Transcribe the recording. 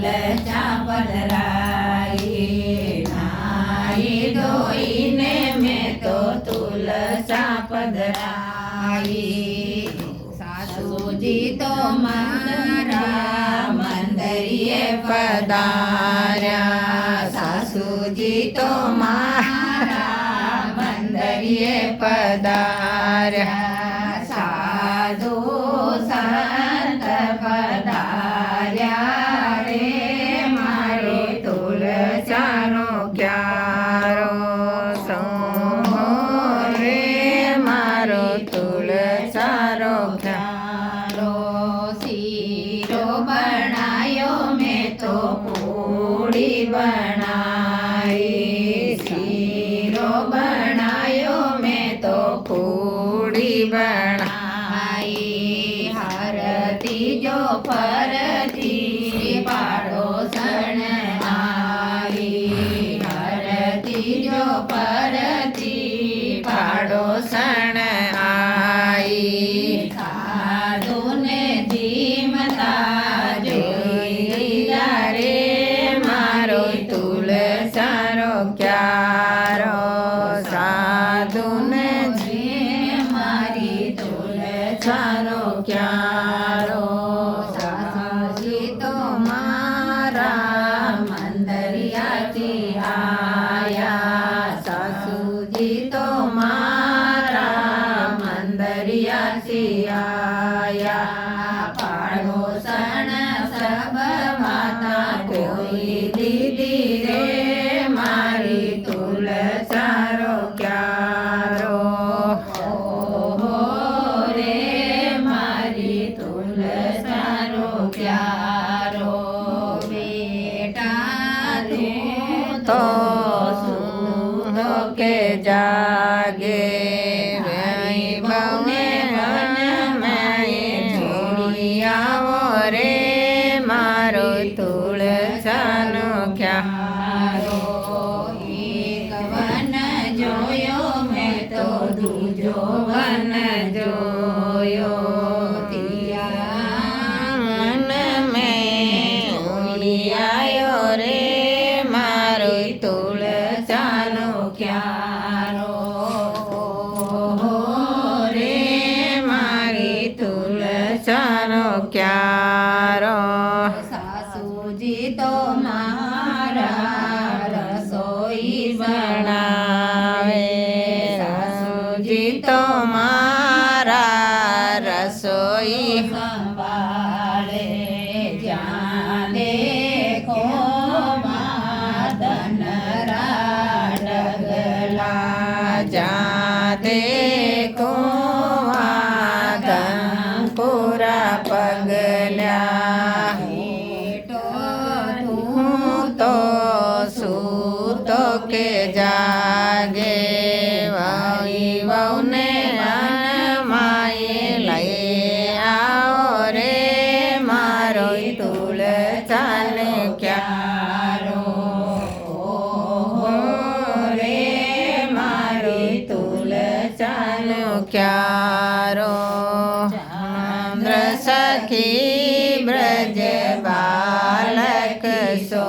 તુલસા પધરાઈ નાઈ ધોઈને મેં તો તુલસા પધરાઈ સાસુજી તો મારા મંદિરે પધાર્યા સાસુજી તો મારા મંદિરે પધાર્યા સાધુ સંત પધાર્યા રે મારે તુલસાનો ક્યારો સોહો રે મારો તુલસાનો ક્યારો શીરો બનાયો મેં તો પૂડી બનાઈ શીરો બનાયો મેં તો પૂડી બનાઈ હરતી જો ફરતી પાડોસણ આવી હરતી જો ફરતી પાડોસણ આવી સાધુને જીમતા જોઈ લીધા રે મારો તુલસાનો ક્યારો સાધુને મારી તુલસાનો ક્યારો સાસુજી તો મારા મંદિરેથી આયા સાસુજી તો મારા મંદિરેથી આયા પાડોસણ સબ માતા કોઈ દીદી રે મારી તુલસાનો ક્યારો ઓહો રે મારી તુલસાનો ક્યારો બેટા તું તો સૂતો કે જાગે બહુને વનમાં જોડી આવો રે મારો તુલસાનો ક્યારો એક વન જોયો મેં તો દૂજો વન જોયો ત્યાં મેં જોડી આવ્યો રે મારો તુલસાનો ક્યારો ઓહો રે મારી તુલસાનો ક્યારો સાસુજી તો મારા રસોઈ બનાવે સાસુજી તો મારા રસોઈ સંભાળે જ્યાં દેખો માદન રાડગલા જ્યાં દેખો માદન પૂરા પગલ્યા તું તો સૂતો કે જાગે વાઈ વહુને વનમાએ લઈ આવો રે મારો તુલસાને ક્યારો ઓહો રે મારી તુલસાનો ક્યારો ચંદ્ર સખી બ્રજ બાલક સો